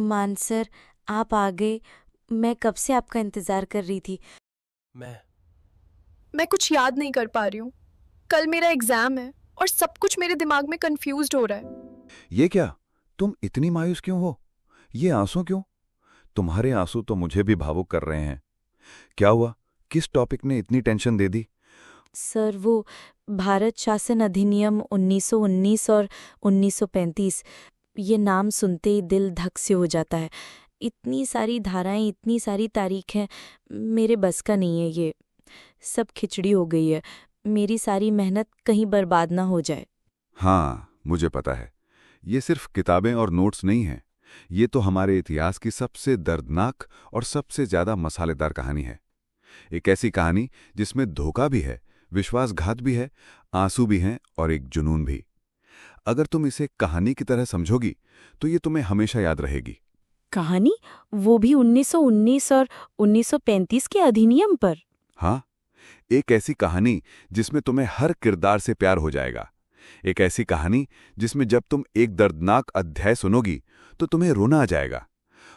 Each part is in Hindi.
मान सर, आप आ गए। मैं कब से आपका इंतजार कर रही थी। मैं कुछ याद नहीं कर पा रही हूँ। कल मेरा एग्जाम है और सब कुछ मेरे दिमाग में कंफ्यूज्ड हो रहा है। ये क्या? तुम इतनी मायूस क्यों हो? ये आंसू क्यों? तुम्हारे आंसू तो मुझे भी भावुक कर रहे हैं। क्या हुआ? किस टॉपिक ने इतनी टेंशन दे दी? सर, वो भारत शासन अधिनियम 1919 और 1935, ये नाम सुनते ही दिल धक से हो जाता है। इतनी सारी धाराएं, इतनी सारी तारीखें, मेरे बस का नहीं है ये। सब खिचड़ी हो गई है। मेरी सारी मेहनत कहीं बर्बाद ना हो जाए। हाँ, मुझे पता है। ये सिर्फ किताबें और नोट्स नहीं हैं। ये तो हमारे इतिहास की सबसे दर्दनाक और सबसे ज्यादा मसालेदार कहानी है। एक ऐसी कहानी जिसमें धोखा भी है, विश्वासघात भी है, आंसू भी हैं और एक जुनून भी। अगर तुम इसे कहानी की तरह समझोगी तो ये तुम्हें हमेशा याद रहेगी। कहानी? वो भी 1919 और 1935 के अधिनियम पर? हाँ, एक ऐसी कहानी जिसमें तुम्हें हर किरदार से प्यार हो जाएगा। एक ऐसी कहानी जिसमें जब तुम एक दर्दनाक अध्याय सुनोगी तो तुम्हें रोना आ जाएगा,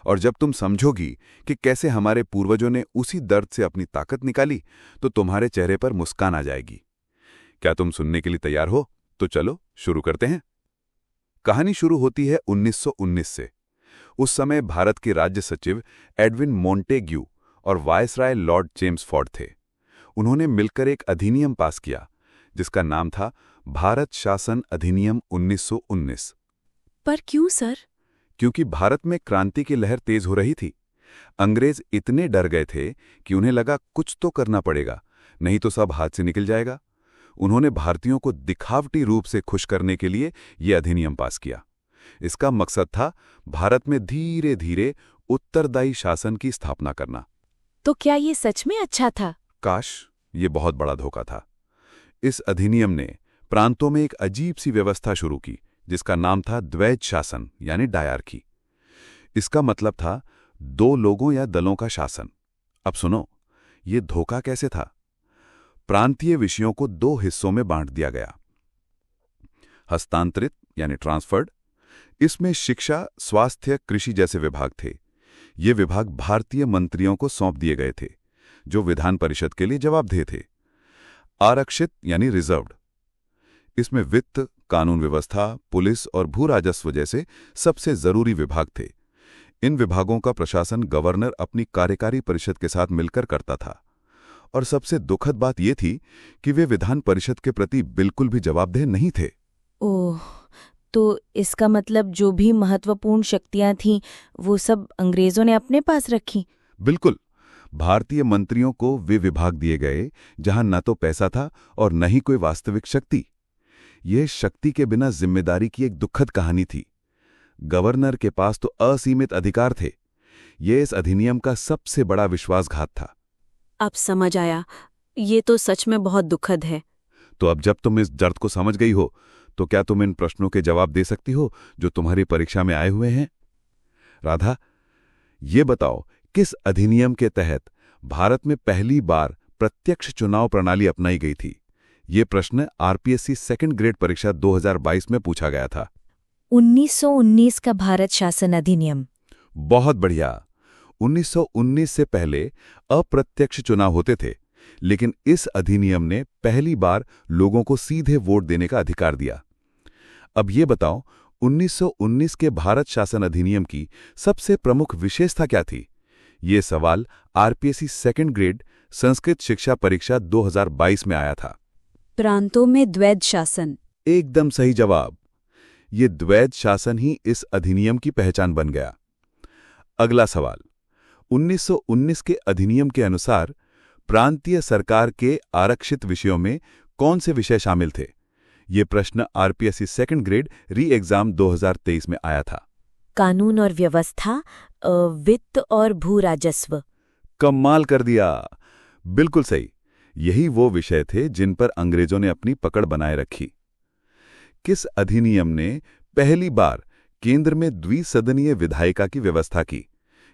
और जब तुम समझोगी कि कैसे हमारे पूर्वजों ने उसी दर्द से अपनी ताकत निकाली तो तुम्हारे चेहरे पर मुस्कान आ जाएगी। क्या तुम सुनने के लिए तैयार हो? तो चलो शुरू करते हैं। कहानी शुरू होती है 1919 से। उस समय भारत के राज्य सचिव एडविन मोंटेग्यू और वायसराय लॉर्ड चेम्सफोर्ड थे। उन्होंने मिलकर एक अधिनियम पास किया जिसका नाम था भारत शासन अधिनियम 1919। पर क्यों सर? क्योंकि भारत में क्रांति की लहर तेज हो रही थी। अंग्रेज इतने डर गए थे कि उन्हें लगा कुछ तो करना पड़ेगा, नहीं तो सब हाथ से निकल जाएगा। उन्होंने भारतीयों को दिखावटी रूप से खुश करने के लिए यह अधिनियम पास किया। इसका मकसद था भारत में धीरे धीरे उत्तरदायी शासन की स्थापना करना। तो क्या ये सच में अच्छा था? काश, ये बहुत बड़ा धोखा था। इस अधिनियम ने प्रांतों में एक अजीब सी व्यवस्था शुरू की जिसका नाम था द्वैध शासन यानी डायरकी। इसका मतलब था दो लोगों या दलों का शासन। अब सुनो, ये धोखा कैसे था। प्रांतीय विषयों को दो हिस्सों में बांट दिया गया। हस्तांतरित यानी ट्रांसफर्ड, इसमें शिक्षा, स्वास्थ्य, कृषि जैसे विभाग थे। ये विभाग भारतीय मंत्रियों को सौंप दिए गए थे जो विधान परिषद के लिए जवाबदेह थे। आरक्षित यानी रिजर्व्ड, इसमें वित्त, कानून व्यवस्था, पुलिस और भू राजस्व जैसे सबसे जरूरी विभाग थे। इन विभागों का प्रशासन गवर्नर अपनी कार्यकारी परिषद के साथ मिलकर करता था। और सबसे दुखद बात यह थी कि वे विधान परिषद के प्रति बिल्कुल भी जवाबदेह नहीं थे। ओह, तो इसका मतलब जो भी महत्वपूर्ण शक्तियां थीं वो सब अंग्रेजों ने अपने पास रखी? बिल्कुल। भारतीय मंत्रियों को वे विभाग दिए गए जहां न तो पैसा था और न ही कोई वास्तविक शक्ति। यह शक्ति के बिना जिम्मेदारी की एक दुखद कहानी थी। गवर्नर के पास तो असीमित अधिकार थे। यह इस अधिनियम का सबसे बड़ा विश्वासघात था। अब समझ आया। ये तो सच में बहुत दुखद है। तो अब जब तुम इस दर्द को समझ गई हो तो क्या तुम इन प्रश्नों के जवाब दे सकती हो जो तुम्हारी परीक्षा में आए हुए हैं? राधा, ये बताओ, किस अधिनियम के तहत भारत में पहली बार प्रत्यक्ष चुनाव प्रणाली अपनाई गई थी? ये प्रश्न आरपीएससी सेकंड ग्रेड परीक्षा 2022 में पूछा गया था। 1919 का भारत शासन अधिनियम। बहुत बढ़िया। 1919 से पहले अप्रत्यक्ष चुनाव होते थे, लेकिन इस अधिनियम ने पहली बार लोगों को सीधे वोट देने का अधिकार दिया। अब ये बताओ, 1919 के भारत शासन अधिनियम की सबसे प्रमुख विशेषता क्या थी? ये सवाल आरपीएससी सेकंड ग्रेड संस्कृत शिक्षा परीक्षा 2022 में आया था। प्रांतों में द्वैध शासन। एकदम सही जवाब। ये द्वैध शासन ही इस अधिनियम की पहचान बन गया। अगला सवाल, 1919 के अधिनियम के अनुसार प्रांतीय सरकार के आरक्षित विषयों में कौन से विषय शामिल थे? ये प्रश्न आरपीएससी सेकंड ग्रेड री एग्जाम 2023 में आया था। कानून और व्यवस्था, वित्त और भू राजस्व। कमाल कर दिया। बिल्कुल सही। यही वो विषय थे जिन पर अंग्रेजों ने अपनी पकड़ बनाए रखी। किस अधिनियम ने पहली बार केंद्र में द्विसदनीय विधायिका की व्यवस्था की?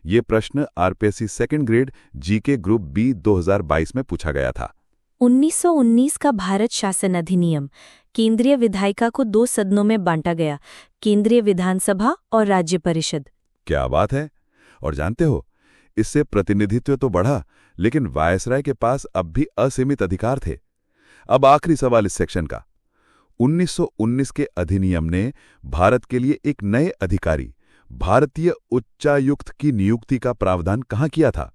ये प्रश्न RPSC second grade GK group B 2022 में पूछा गया था। 1919 का भारत शासन अधिनियम केंद्रीय विधायिका को दो सदनों में बांटा गया, केंद्रीय विधानसभा और राज्य परिषद। क्या बात है। और जानते हो, इससे प्रतिनिधित्व तो बढ़ा, लेकिन वायसराय के पास अब भी असीमित अधिकार थे। अब आखिरी सवाल इस सेक्शन का। 1919 के अधिनियम ने भारत के लिए एक नए अधिकारी, भारतीय उच्चायुक्त की नियुक्ति का प्रावधान कहां किया था?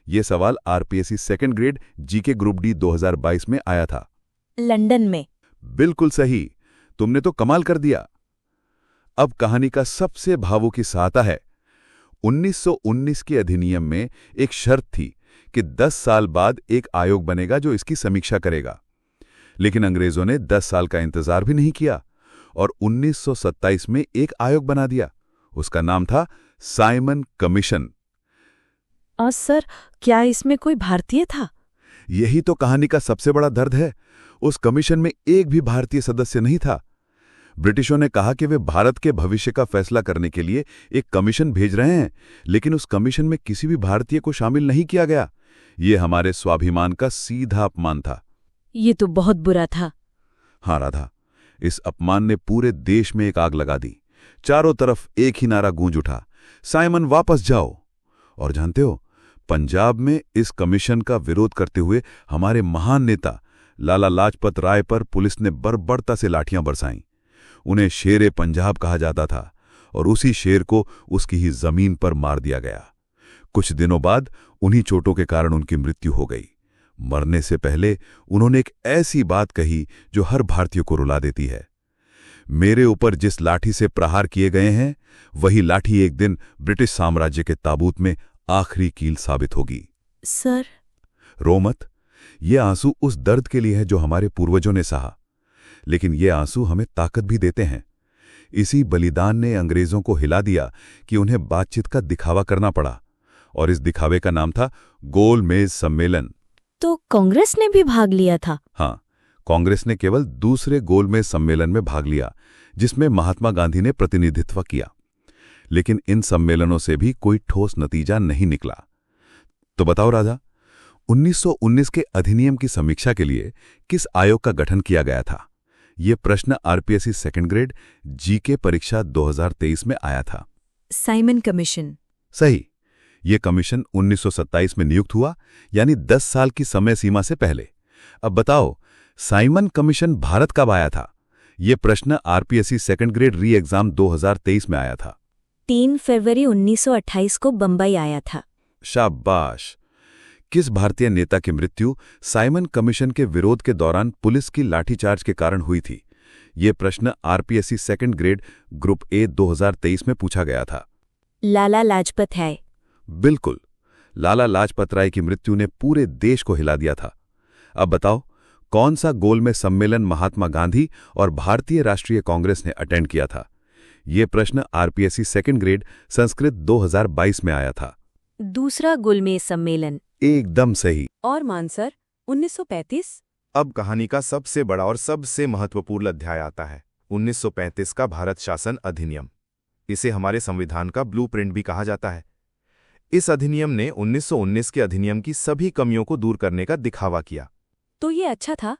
यह सवाल RPSC second grade GK group D 2022 में आया था। लंदन में। बिल्कुल सही, तुमने तो कमाल कर दिया। अब कहानी का सबसे भावुक हिस्सा आता है। 1919 के अधिनियम में एक शर्त थी कि 10 साल बाद एक आयोग बनेगा जो इसकी समीक्षा करेगा। लेकिन अंग्रेजों ने 10 साल का इंतजार भी नहीं किया और 1927 में एक आयोग बना दिया। उसका नाम था साइमन कमीशन। सर, क्या इसमें कोई भारतीय था? यही तो कहानी का सबसे बड़ा दर्द है। उस कमीशन में एक भी भारतीय सदस्य नहीं था। ब्रिटिशों ने कहा कि वे भारत के भविष्य का फैसला करने के लिए एक कमीशन भेज रहे हैं, लेकिन उस कमीशन में किसी भी भारतीय को शामिल नहीं किया गया। ये हमारे स्वाभिमान का सीधा अपमान था। ये तो बहुत बुरा था। हाँ राधा, इस अपमान ने पूरे देश में एक आग लगा दी। चारों तरफ एक ही नारा गूंज उठा, साइमन वापस जाओ। और जानते हो, पंजाब में इस कमीशन का विरोध करते हुए हमारे महान नेता लाला लाजपत राय पर पुलिस ने बर्बरता से लाठियां बरसाईं। उन्हें शेरे पंजाब कहा जाता था और उसी शेर को उसकी ही जमीन पर मार दिया गया। कुछ दिनों बाद उन्हीं चोटों के कारण उनकी मृत्यु हो गई। मरने से पहले उन्होंने एक ऐसी बात कही जो हर भारतीय को रुला देती है। मेरे ऊपर जिस लाठी से प्रहार किए गए हैं, वही लाठी एक दिन ब्रिटिश साम्राज्य के ताबूत में आखिरी कील साबित होगी। सर, रो मत। ये आंसू उस दर्द के लिए है जो हमारे पूर्वजों ने सहा, लेकिन ये आंसू हमें ताकत भी देते हैं। इसी बलिदान ने अंग्रेजों को हिला दिया कि उन्हें बातचीत का दिखावा करना पड़ा, और इस दिखावे का नाम था गोल मेज सम्मेलन। तो कांग्रेस ने भी भाग लिया था? हाँ, कांग्रेस ने केवल दूसरे गोलमेज सम्मेलन में भाग लिया, जिसमें महात्मा गांधी ने प्रतिनिधित्व किया। लेकिन इन सम्मेलनों से भी कोई ठोस नतीजा नहीं निकला। तो बताओ राजा, 1919 के अधिनियम की समीक्षा के लिए किस आयोग का गठन किया गया था? ये प्रश्न आरपीएससी सेकंड ग्रेड जीके परीक्षा 2023 में आया था। Simon commission. सही। ये कमीशन 1927 में नियुक्त हुआ, यानी 10 साल की समय सीमा से पहले। अब बताओ, साइमन कमीशन भारत कब आया था? ये प्रश्न आरपीएससी सेकंड ग्रेड री एग्जाम 2023 में आया था। 3 फरवरी 1928 को बंबई आया था। शाबाश। किस भारतीय नेता की मृत्यु साइमन कमीशन के विरोध के दौरान पुलिस की लाठीचार्ज के कारण हुई थी? ये प्रश्न RPSC second grade group A 2023 में पूछा गया था। लाला लाजपत राय। बिल्कुल, लाला लाजपत राय की मृत्यु ने पूरे देश को हिला दिया था। अब बताओ, कौन सा गोलमेज सम्मेलन महात्मा गांधी और भारतीय राष्ट्रीय कांग्रेस ने अटेंड किया था? ये प्रश्न आरपीएससी सेकंड ग्रेड संस्कृत 2022 में आया था। दूसरा गोलमेज सम्मेलन। एकदम सही। और मानसर 1935। अब कहानी का सबसे बड़ा और सबसे महत्वपूर्ण अध्याय आता है, 1935 का भारत शासन अधिनियम। इसे हमारे संविधान का ब्लूप्रिंट भी कहा जाता है। इस अधिनियम ने 1919 के अधिनियम की सभी कमियों को दूर करने का दिखावा किया। तो ये अच्छा था?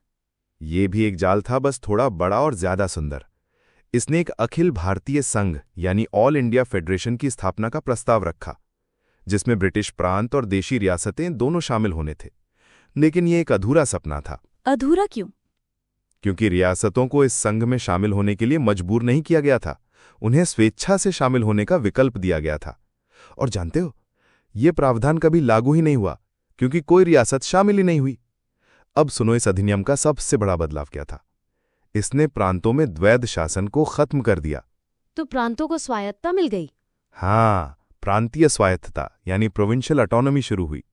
ये भी एक जाल था, बस थोड़ा बड़ा और ज्यादा सुंदर। इसने एक अखिल भारतीय संघ यानी ऑल इंडिया फेडरेशन की स्थापना का प्रस्ताव रखा, जिसमें ब्रिटिश प्रांत और देशी रियासतें दोनों शामिल होने थे। लेकिन ये एक अधूरा सपना था। अधूरा क्यों? क्योंकि रियासतों को इस संघ में शामिल होने के लिए मजबूर नहीं किया गया था, उन्हें स्वेच्छा से शामिल होने का विकल्प दिया गया था। और जानते हो, ये प्रावधान कभी लागू ही नहीं हुआ, क्योंकि कोई रियासत शामिल ही नहीं हुई। अब सुनो, इस अधिनियम का सबसे बड़ा बदलाव क्या था? इसने प्रांतों में द्वैध शासन को खत्म कर दिया। तो प्रांतों को स्वायत्तता मिल गई? हाँ, प्रांतीय स्वायत्तता यानी प्रोविंशियल ऑटोनॉमी शुरू हुई।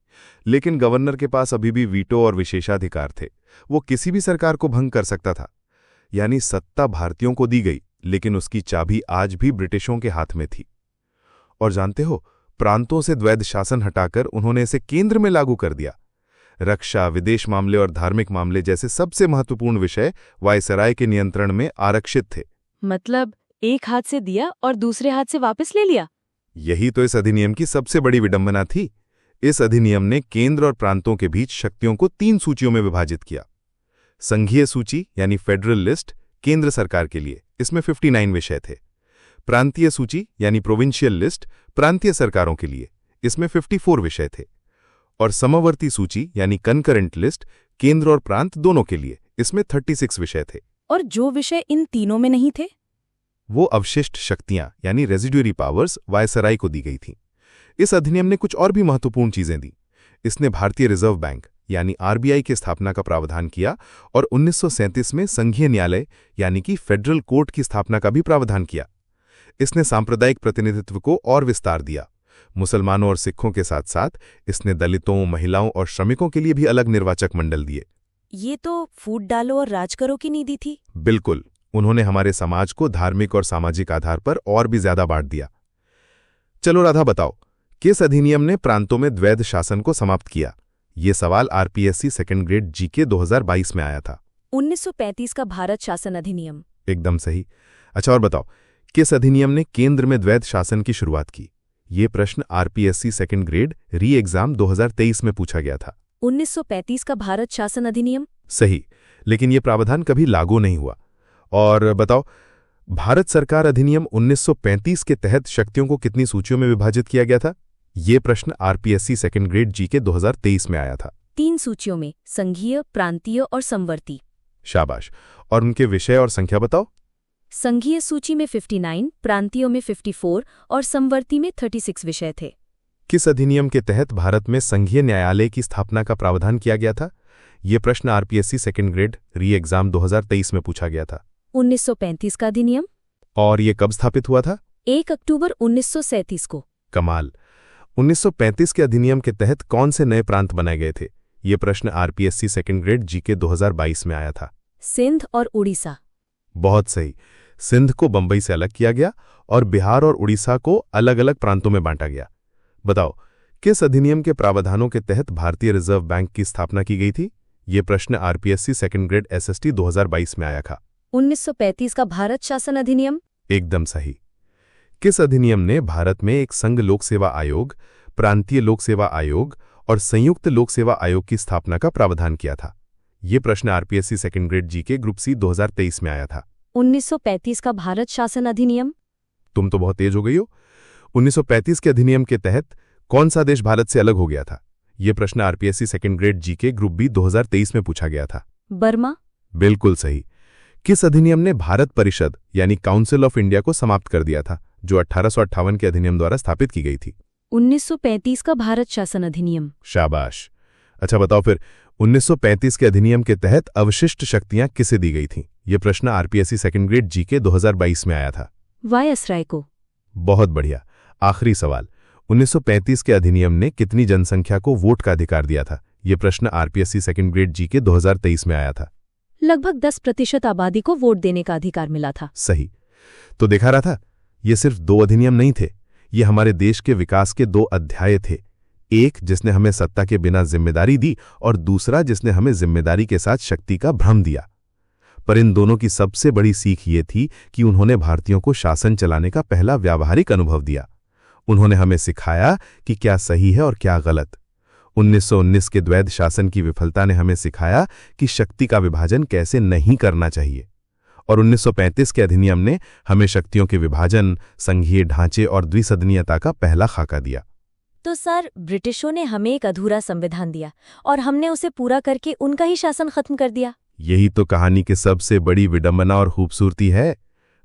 लेकिन गवर्नर के पास अभी भी वीटो और विशेषाधिकार थे। वो किसी भी सरकार को भंग कर सकता था। यानी सत्ता भारतीयों को दी गई, लेकिन उसकी चाबी आज भी ब्रिटिशों के हाथ में थी। और जानते हो, प्रांतों से द्वैध शासन हटाकर उन्होंने इसे केंद्र में लागू कर दिया। रक्षा, विदेश मामले और धार्मिक मामले जैसे सबसे महत्वपूर्ण विषय वायसराय के नियंत्रण में आरक्षित थे। मतलब एक हाथ से दिया और दूसरे हाथ से वापस ले लिया। यही तो इस अधिनियम की सबसे बड़ी विडंबना थी। इस अधिनियम ने केंद्र और प्रांतों के बीच शक्तियों को 3 सूचियों में विभाजित किया। संघीय सूची यानी फेडरल लिस्ट केंद्र सरकार के लिए, इसमें 59 विषय थे। प्रांतीय सूची यानी प्रोविंशियल लिस्ट प्रांतीय सरकारों के लिए, इसमें 54 विषय थे। और समवर्ती सूची यानी कंकरेंट लिस्ट केंद्र और प्रांत दोनों के लिए, इसमें 36 विषय थे। और जो विषय इन तीनों में नहीं थे? वो अवशिष्ट शक्तियां यानी रेजिड्यूरी पावर्स वायसराय को दी गई थीं। इस अधिनियम ने कुछ और भी महत्वपूर्ण चीजें दी। इसने भारतीय रिजर्व बैंक यानी आरबीआई की स्थापना का प्रावधान किया और 1937 में संघीय न्यायालय यानी कि फेडरल कोर्ट की स्थापना का भी प्रावधान किया। इसने सांप्रदायिक प्रतिनिधित्व को और विस्तार दिया। मुसलमानों और सिखों के साथ साथ इसने दलितों, महिलाओं और श्रमिकों के लिए भी अलग निर्वाचक मंडल दिए। ये तो फूट डालो और राज करो की नीति थी। बिल्कुल, उन्होंने हमारे समाज को धार्मिक और सामाजिक आधार पर और भी ज्यादा बांट दिया। चलो राधा, बताओ, किस अधिनियम ने प्रांतों में द्वैध शासन को समाप्त किया? ये सवाल आरपीएससी सेकंड ग्रेड जीके 2022 में आया था। 1935 का भारत शासन अधिनियम। एकदम सही। अच्छा, और बताओ, किस अधिनियम ने केंद्र में द्वैध शासन की शुरुआत की? ये प्रश्न आरपीएससी सेकंड ग्रेड री एग्जाम 2023 में पूछा गया था। 1935 का भारत शासन अधिनियम। सही, लेकिन ये प्रावधान कभी लागू नहीं हुआ। और बताओ, भारत सरकार अधिनियम 1935 के तहत शक्तियों को कितनी सूचियों में विभाजित किया गया था? ये प्रश्न आरपीएससी सेकंड ग्रेड जीके 2023 में आया था। 3 सूचियों में, संघीय, प्रांतीय और संवर्ती। शाबाश। और उनके विषय और संख्या बताओ। संघीय सूची में 59, प्रांतीयों में 54 और संवर्ती में 36 विषय थे। किस अधिनियम के तहत भारत में संघीय न्यायालय की स्थापना का प्रावधान किया गया था? ये प्रश्न आरपीएससी सेकंड ग्रेड री एग्जाम 2023 में पूछा गया था। 1935 का अधिनियम। और ये कब स्थापित हुआ था? 1 अक्टूबर 1937 को। कमाल। 1935 के अधिनियम के तहत कौन से नए प्रांत बनाए गए थे? ये प्रश्न आरपीएससी सेकंड ग्रेड जीके 2022 में आया था। सिंध और उड़ीसा। बहुत सही। सिंध को बंबई से अलग किया गया और बिहार और उड़ीसा को अलग अलग प्रांतों में बांटा गया। बताओ, किस अधिनियम के प्रावधानों के तहत भारतीय रिजर्व बैंक की स्थापना की गई थी? ये प्रश्न आरपीएससी सेकंड ग्रेड एसएसटी 2022 में आया था। 1935 का भारत शासन अधिनियम। एकदम सही। किस अधिनियम ने भारत में एक संघ लोक सेवा आयोग, प्रांतीय लोक सेवा आयोग और संयुक्त लोक सेवा आयोग की स्थापना का प्रावधान किया था? ये प्रश्न RPSC second grade GK group C 2023 में आया था। 1935 का भारत शासन अधिनियम। तुम तो बहुत तेज हो गई हो। 1935 के अधिनियम के तहत कौन सा देश भारत से अलग हो गया था? ये प्रश्न RPSC second grade GK group B 2023 में पूछा गया था। बर्मा। बिल्कुल सही। किस अधिनियम ने भारत परिषद यानी काउंसिल ऑफ इंडिया को समाप्त कर दिया था, जो 1858 के अधिनियम द्वारा स्थापित की गई थी? 1935 का भारत शासन अधिनियम। शाबाश। अच्छा बताओ फिर, 1935 के अधिनियम के तहत अवशिष्ट शक्तियां किसे दी गई थीं? ये प्रश्न आरपीएससी सेकंड ग्रेड जीके 2022 में आया था। वायसराय को। बहुत बढ़िया। आखिरी सवाल, 1935 के अधिनियम ने कितनी जनसंख्या को वोट का अधिकार दिया था? ये प्रश्न आरपीएससी सेकंड ग्रेड जीके 2023 में आया था। लगभग 10% आबादी को वोट देने का अधिकार मिला था। सही। तो देखा रहा था, ये सिर्फ 2 अधिनियम नहीं थे, ये हमारे देश के विकास के 2 अध्याय थे। एक जिसने हमें सत्ता के बिना जिम्मेदारी दी और दूसरा जिसने हमें जिम्मेदारी के साथ शक्ति का भ्रम दिया। पर इन दोनों की सबसे बड़ी सीख ये थी कि उन्होंने भारतीयों को शासन चलाने का पहला व्यावहारिक अनुभव दिया। उन्होंने हमें सिखाया कि क्या सही है और क्या गलत। 1919 के द्वैध शासन की विफलता ने हमें सिखाया कि शक्ति का विभाजन कैसे नहीं करना चाहिए। और 1935 के अधिनियम ने हमें शक्तियों के विभाजन, संघीय ढांचे और द्विसदनीयता का पहला खाका दिया। तो सर, ब्रिटिशों ने हमें एक अधूरा संविधान दिया और हमने उसे पूरा करके उनका ही शासन खत्म कर दिया। यही तो कहानी की सबसे बड़ी विडंबना और खूबसूरती है।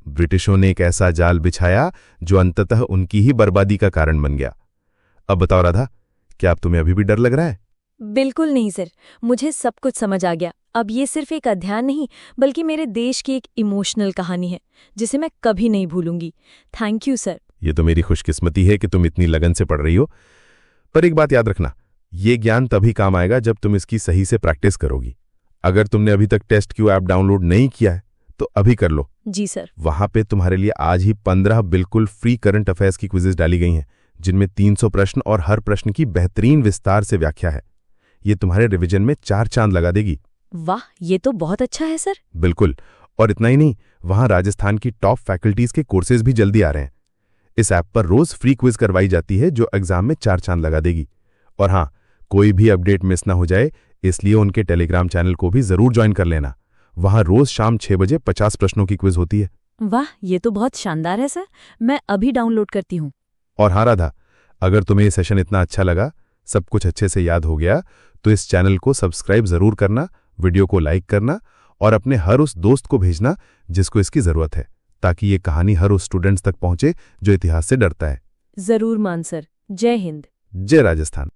ब्रिटिशों ने एक ऐसा जाल बिछाया जो अंततः उनकी ही बर्बादी का कारण बन गया। अब बताओ राधा, क्या अब तुम्हें अभी भी डर लग रहा है? बिल्कुल नहीं सर, मुझे सब कुछ समझ आ गया। अब ये सिर्फ एक अध्ययन नहीं, बल्कि मेरे देश की एक इमोशनल कहानी है जिसे मैं कभी नहीं भूलूंगी। Thank you sir. ये तो मेरी खुशकिस्मती है कि तुम इतनी लगन से पढ़ रही हो। पर एक बात याद रखना, ये ज्ञान तभी काम आएगा जब तुम इसकी सही से प्रैक्टिस करोगी। अगर तुमने अभी तक टेस्ट क्यू ऐप डाउनलोड नहीं किया है तो अभी कर लो। जी सर। वहां पे तुम्हारे लिए आज ही 15 बिल्कुल फ्री करंट अफेयर्स की क्विजेज डाली गई हैं, जिनमें 300 प्रश्न और हर प्रश्न की बेहतरीन विस्तार से व्याख्या है। ये तुम्हारे रिवीजन में 4 चांद लगा देगी। वाह, ये तो बहुत अच्छा है सर। बिल्कुल। और इतना ही नहीं, वहां राजस्थान की टॉप फैकल्टीज के कोर्सेज भी जल्दी आ रहे हैं। इस ऐप पर रोज फ्री क्विज करवाई जाती है जो एग्जाम में 4 चांद लगा देगी। और हाँ, कोई भी अपडेट मिस ना हो जाए, इसलिए उनके टेलीग्राम चैनल को भी जरूर ज्वाइन कर लेना। वहां रोज शाम 6 बजे 50 प्रश्नों की क्विज होती है। वाह, ये तो बहुत शानदार है सर। मैं अभी डाउनलोड करती हूँ। और हाँ राधा, अगर तुम्हें ये सेशन इतना अच्छा लगा, सब कुछ अच्छे से याद हो गया, तो इस चैनल को सब्सक्राइब जरूर करना, वीडियो को लाइक करना और अपने हर उस दोस्त को भेजना जिसको इसकी जरूरत है, ताकि ये कहानी हर उस स्टूडेंट्स तक पहुंचे जो इतिहास से डरता है। जरूर मान सर। जय हिंद। जय राजस्थान।